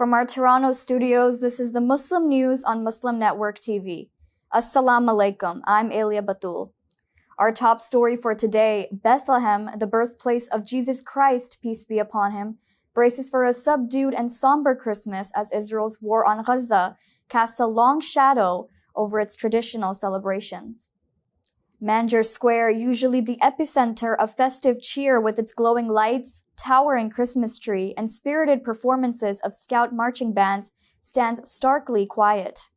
From our Toronto studios, this is the Muslim News on Muslim Network TV. Assalamu alaikum, I'm Aylia Batool. Our top story for today, Bethlehem, the birthplace of Jesus Christ, peace be upon him, braces for a subdued and somber Christmas as Israel's war on Gaza casts a long shadow over its traditional celebrations. Manger Square, usually the epicenter of festive cheer with its glowing lights, towering Christmas tree, and spirited performances of Scout marching bands, stands starkly quiet.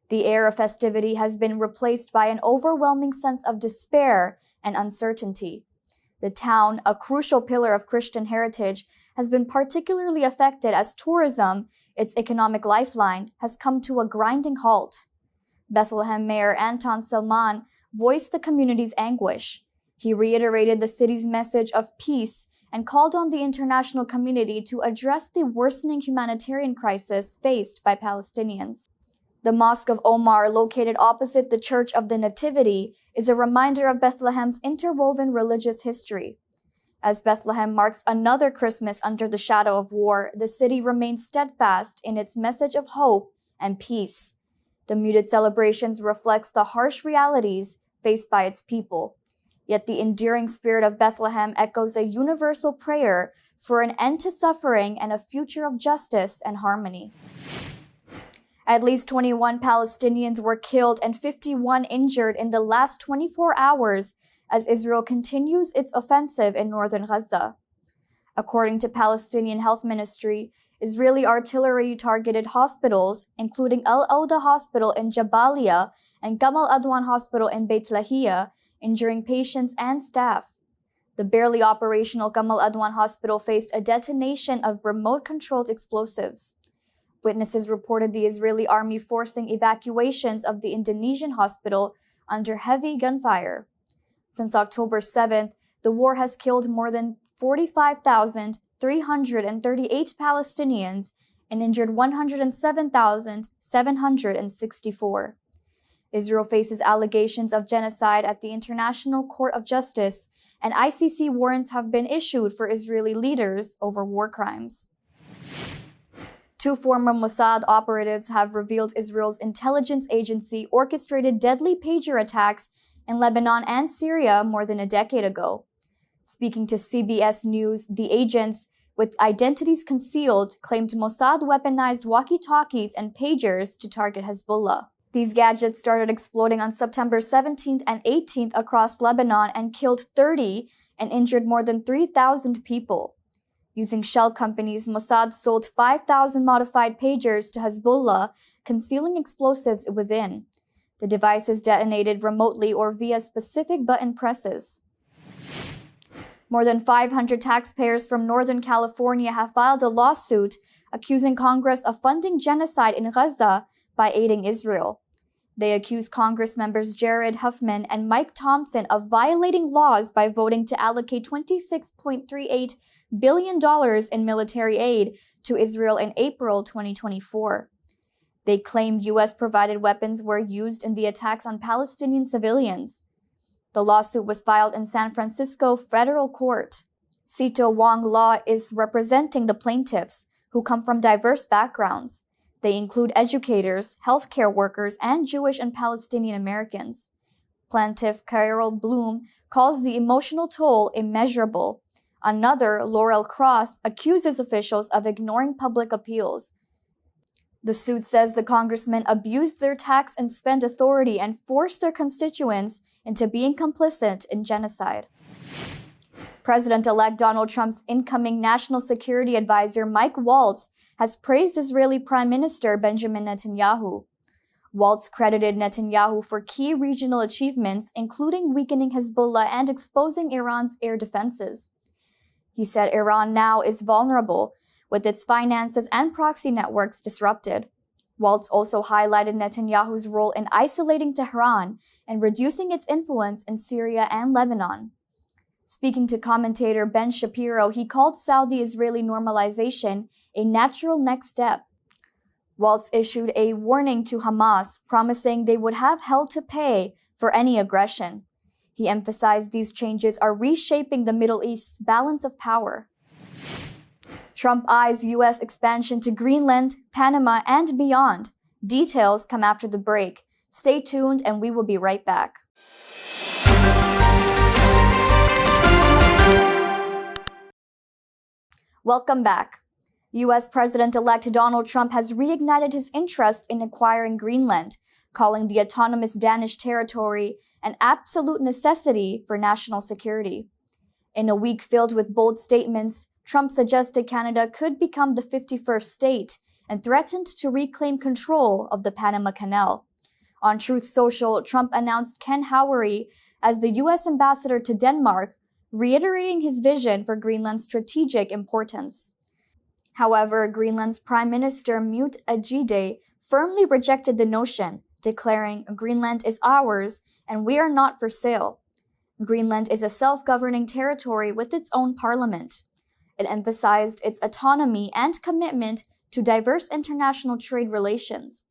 The air of festivity has been replaced by an overwhelming sense of despair and uncertainty. The town, a crucial pillar of Christian heritage, has been particularly affected as tourism, its economic lifeline, has come to a grinding halt. Bethlehem Mayor Anton Selman voiced the community's anguish. He reiterated the city's message of peace and called on the international community to address the worsening humanitarian crisis faced by Palestinians. The Mosque of Omar, located opposite the Church of the Nativity, is a reminder of Bethlehem's interwoven religious history. As Bethlehem marks another Christmas under the shadow of war, the city remains steadfast in its message of hope and peace. The muted celebrations reflects the harsh realities faced by its people. Yet the enduring spirit of Bethlehem echoes a universal prayer for an end to suffering and a future of justice and harmony. At least 21 Palestinians were killed and 51 injured in the last 24 hours as Israel continues its offensive in northern Gaza. According to Palestinian Health Ministry, Israeli artillery targeted hospitals, including Al-Ouda Hospital in Jabalia and Gamal Adwan Hospital in Bethlehem, injuring patients and staff. The barely operational Gamal Adwan Hospital faced a detonation of remote-controlled explosives. Witnesses reported the Israeli army forcing evacuations of the Indonesian hospital under heavy gunfire. Since October 7th, the war has killed more than 45,338 Palestinians and injured 107,764. Israel faces allegations of genocide at the International Court of Justice, and ICC warrants have been issued for Israeli leaders over war crimes. Two former Mossad operatives have revealed Israel's intelligence agency orchestrated deadly pager attacks in Lebanon and Syria more than a decade ago. Speaking to CBS News, the agents, with identities concealed, claimed Mossad weaponized walkie-talkies and pagers to target Hezbollah. These gadgets started exploding on September 17th and 18th across Lebanon and killed 30 and injured more than 3,000 people. Using shell companies, Mossad sold 5,000 modified pagers to Hezbollah, concealing explosives within. The devices detonated remotely or via specific button presses. More than 500 taxpayers from Northern California have filed a lawsuit accusing Congress of funding genocide in Gaza by aiding Israel. They accuse Congress members Jared Huffman and Mike Thompson of violating laws by voting to allocate $26.38 billion in military aid to Israel in April 2024. They claim U.S.-provided weapons were used in the attacks on Palestinian civilians. The lawsuit was filed in San Francisco federal court. Sito Wong Law is representing the plaintiffs, who come from diverse backgrounds. They include educators, healthcare workers, and Jewish and Palestinian Americans. Plaintiff Carol Bloom calls the emotional toll immeasurable. Another, Laurel Cross, accuses officials of ignoring public appeals. The suit says the congressmen abused their tax and spend authority and forced their constituents into being complicit in genocide. President-elect Donald Trump's incoming National Security Advisor Mike Waltz has praised Israeli Prime Minister Benjamin Netanyahu. Waltz credited Netanyahu for key regional achievements, including weakening Hezbollah and exposing Iran's air defenses. He said Iran now is vulnerable, with its finances and proxy networks disrupted. Waltz also highlighted Netanyahu's role in isolating Tehran and reducing its influence in Syria and Lebanon. Speaking to commentator Ben Shapiro, he called Saudi-Israeli normalization a natural next step. Waltz issued a warning to Hamas, promising they would have hell to pay for any aggression. He emphasized these changes are reshaping the Middle East's balance of power. Trump eyes U.S. expansion to Greenland, Panama, and beyond. Details come after the break. Stay tuned and we will be right back. Welcome back. U.S. President-elect Donald Trump has reignited his interest in acquiring Greenland, calling the autonomous Danish territory an absolute necessity for national security. In a week filled with bold statements, Trump suggested Canada could become the 51st state and threatened to reclaim control of the Panama Canal. On Truth Social, Trump announced Ken Howery as the U.S. ambassador to Denmark, reiterating his vision for Greenland's strategic importance. However, Greenland's Prime Minister Mute Ejide firmly rejected the notion, declaring, "Greenland is ours and we are not for sale." Greenland is a self-governing territory with its own parliament. It emphasized its autonomy and commitment to diverse international trade relations.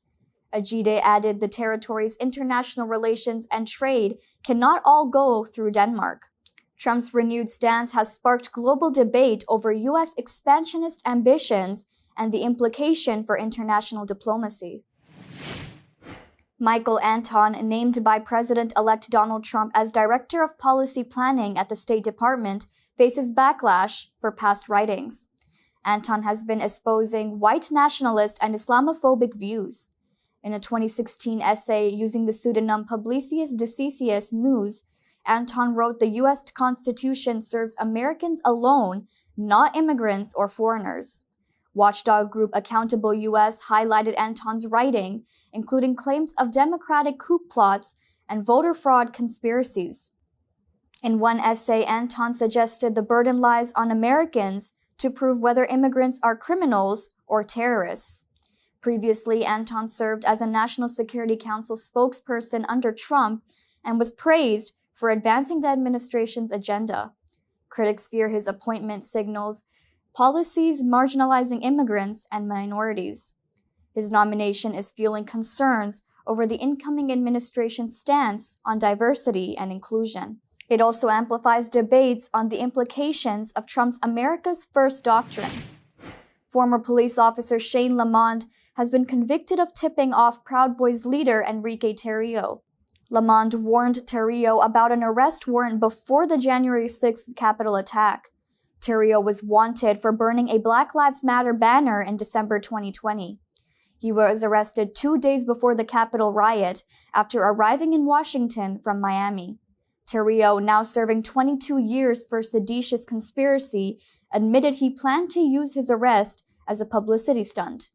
Ejide added the territory's international relations and trade cannot all go through Denmark. Trump's renewed stance has sparked global debate over U.S. expansionist ambitions and the implication for international diplomacy. Michael Anton, named by President-elect Donald Trump as Director of Policy Planning at the State Department, faces backlash for past writings. Anton has been espousing white nationalist and Islamophobic views. In a 2016 essay using the pseudonym Publicius Decius Mus, Anton wrote the U.S. Constitution serves Americans alone, not immigrants or foreigners. Watchdog group Accountable U.S. highlighted Anton's writing, including claims of democratic coup plots and voter fraud conspiracies. In one essay, Anton suggested the burden lies on Americans to prove whether immigrants are criminals or terrorists. Previously, Anton served as a National Security Council spokesperson under Trump and was praised for advancing the administration's agenda. Critics fear his appointment signals policies marginalizing immigrants and minorities. His nomination is fueling concerns over the incoming administration's stance on diversity and inclusion. It also amplifies debates on the implications of Trump's America's First doctrine. Former police officer Shane Lamond has been convicted of tipping off Proud Boys leader Enrique Tarrio. Lamond warned Tarrio about an arrest warrant before the January 6th Capitol attack. Tarrio was wanted for burning a Black Lives Matter banner in December 2020. He was arrested 2 days before the Capitol riot after arriving in Washington from Miami. Tarrio, now serving 22 years for seditious conspiracy, admitted he planned to use his arrest as a publicity stunt.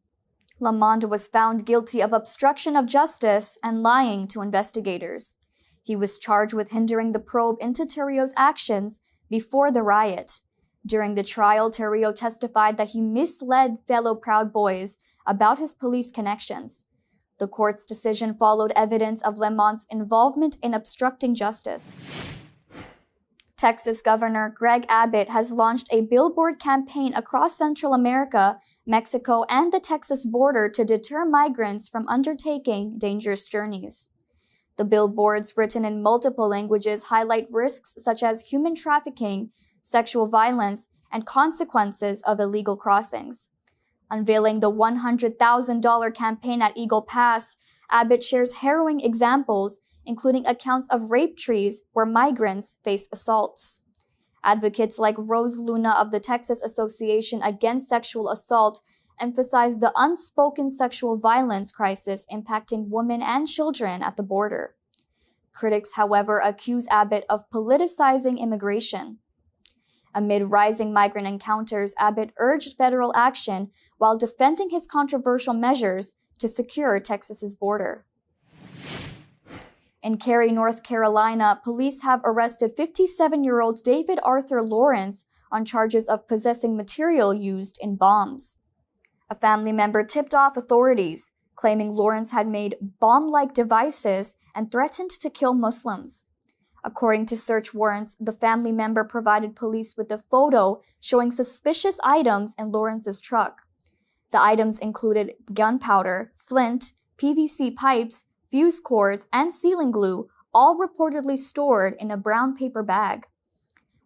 Lamond was found guilty of obstruction of justice and lying to investigators. He was charged with hindering the probe into Tarrio's actions before the riot. During the trial, Tarrio testified that he misled fellow Proud Boys about his police connections. The court's decision followed evidence of Lamond's involvement in obstructing justice. Texas Governor Greg Abbott has launched a billboard campaign across Central America, Mexico, and the Texas border to deter migrants from undertaking dangerous journeys. The billboards, written in multiple languages, highlight risks such as human trafficking, sexual violence, and consequences of illegal crossings. Unveiling the $100,000 campaign at Eagle Pass, Abbott shares harrowing examples, including accounts of rape trees where migrants face assaults. Advocates like Rose Luna of the Texas Association Against Sexual Assault emphasize the unspoken sexual violence crisis impacting women and children at the border. Critics, however, accuse Abbott of politicizing immigration. Amid rising migrant encounters, Abbott urged federal action while defending his controversial measures to secure Texas's border. In Cary, North Carolina, police have arrested 57-year-old David Arthur Lawrence on charges of possessing material used in bombs. A family member tipped off authorities, claiming Lawrence had made bomb-like devices and threatened to kill Muslims. According to search warrants, the family member provided police with a photo showing suspicious items in Lawrence's truck. The items included gunpowder, flint, PVC pipes, fuse cords, and sealing glue, all reportedly stored in a brown paper bag.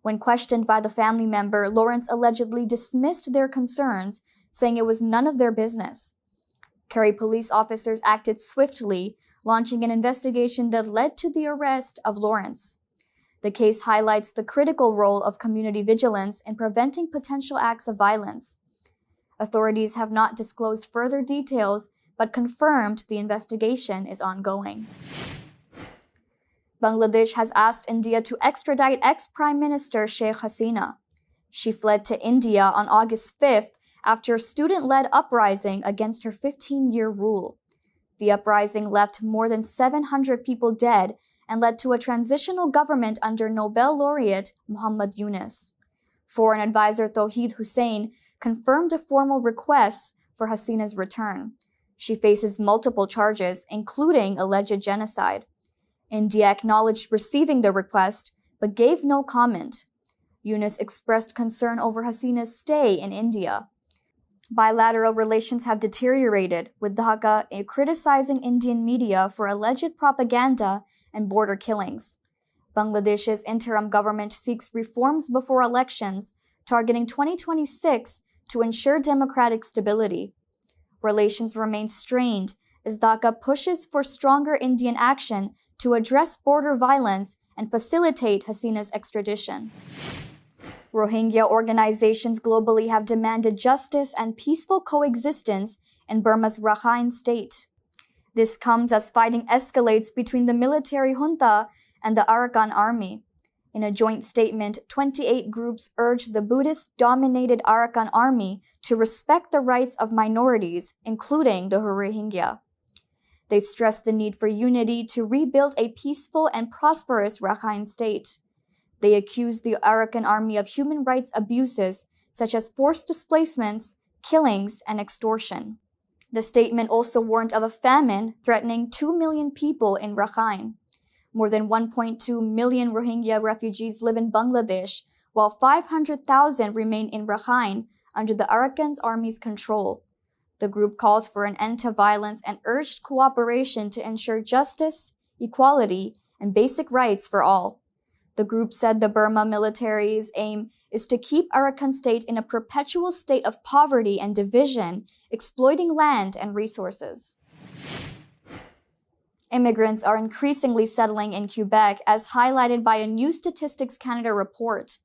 When questioned by the family member, Lawrence allegedly dismissed their concerns, saying it was none of their business. Kerry police officers acted swiftly, launching an investigation that led to the arrest of Lawrence. The case highlights the critical role of community vigilance in preventing potential acts of violence. Authorities have not disclosed further details, but confirmed the investigation is ongoing. Bangladesh has asked India to extradite ex-Prime Minister Sheikh Hasina. She fled to India on August 5th after a student-led uprising against her 15-year rule. The uprising left more than 700 people dead and led to a transitional government under Nobel laureate Muhammad Yunus. Foreign advisor Tawheed Hussain confirmed a formal request for Hasina's return. She faces multiple charges, including alleged genocide. India acknowledged receiving the request, but gave no comment. Yunus expressed concern over Hasina's stay in India. Bilateral relations have deteriorated, with Dhaka criticizing Indian media for alleged propaganda and border killings. Bangladesh's interim government seeks reforms before elections, targeting 2026 to ensure democratic stability. Relations remain strained as Dhaka pushes for stronger Indian action to address border violence and facilitate Hasina's extradition. Rohingya organizations globally have demanded justice and peaceful coexistence in Burma's Rakhine state. This comes as fighting escalates between the military junta and the Arakan army. In a joint statement, 28 groups urged the Buddhist-dominated Arakan army to respect the rights of minorities, including the Rohingya. They stressed the need for unity to rebuild a peaceful and prosperous Rakhine state. They accused the Arakan army of human rights abuses, such as forced displacements, killings, and extortion. The statement also warned of a famine threatening 2 million people in Rakhine. More than 1.2 million Rohingya refugees live in Bangladesh, while 500,000 remain in Rakhine under the Arakan army's control. The group called for an end to violence and urged cooperation to ensure justice, equality, and basic rights for all. The group said the Burma military's aim is to keep Arakan state in a perpetual state of poverty and division, exploiting land and resources. Immigrants are increasingly settling in Quebec, as highlighted by a new Statistics Canada report.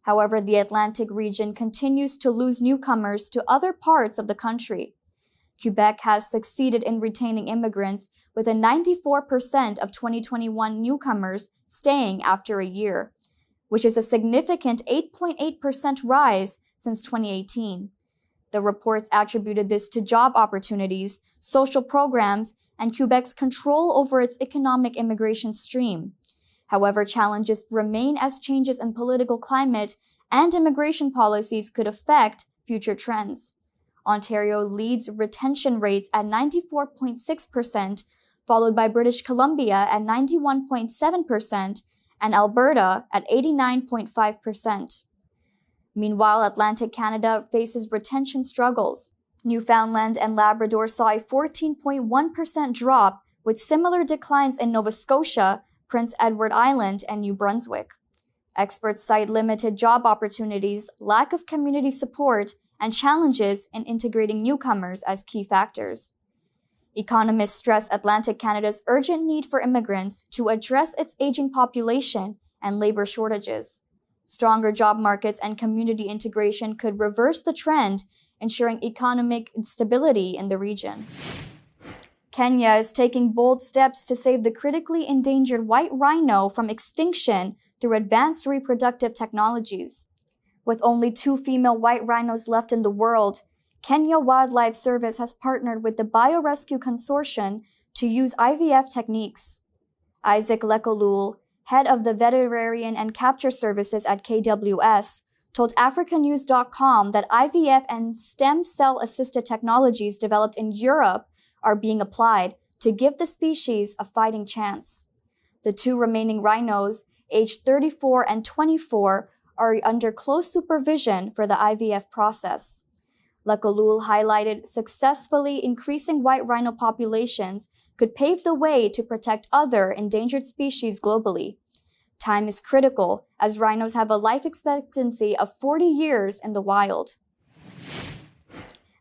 However, the Atlantic region continues to lose newcomers to other parts of the country. Quebec has succeeded in retaining immigrants, with a 94% of 2021 newcomers staying after a year, which is a significant 8.8% rise since 2018. The reports attributed this to job opportunities, social programs, and Quebec's control over its economic immigration stream. However, challenges remain as changes in political climate and immigration policies could affect future trends. Ontario leads retention rates at 94.6%, followed by British Columbia at 91.7% and Alberta at 89.5%. Meanwhile, Atlantic Canada faces retention struggles. Newfoundland and Labrador saw a 14.1% drop, with similar declines in Nova Scotia, Prince Edward Island, and New Brunswick. Experts cite limited job opportunities, lack of community support, and challenges in integrating newcomers as key factors. Economists stress Atlantic Canada's urgent need for immigrants to address its aging population and labor shortages. Stronger job markets and community integration could reverse the trend, ensuring economic stability in the region. Kenya is taking bold steps to save the critically endangered white rhino from extinction through advanced reproductive technologies. With only 2 female white rhinos left in the world, Kenya Wildlife Service has partnered with the Biorescue Consortium to use IVF techniques. Isaac Lekolul, head of the Veterinarian and Capture Services at KWS, told AfricaNews.com that IVF and stem cell-assisted technologies developed in Europe are being applied to give the species a fighting chance. The 2 remaining rhinos, aged 34 and 24, are under close supervision for the IVF process. Lekolul highlighted successfully increasing white rhino populations could pave the way to protect other endangered species globally. Time is critical, as rhinos have a life expectancy of 40 years in the wild.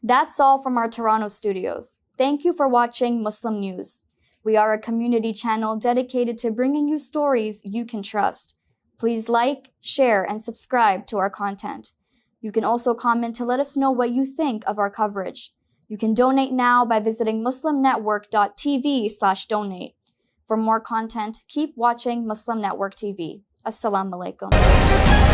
That's all from our Toronto studios. Thank you for watching Muslim News. We are a community channel dedicated to bringing you stories you can trust. Please like, share, and subscribe to our content. You can also comment to let us know what you think of our coverage. You can donate now by visiting muslimnetwork.tv/donate. For more content, keep watching Muslim Network TV. Assalamu alaikum.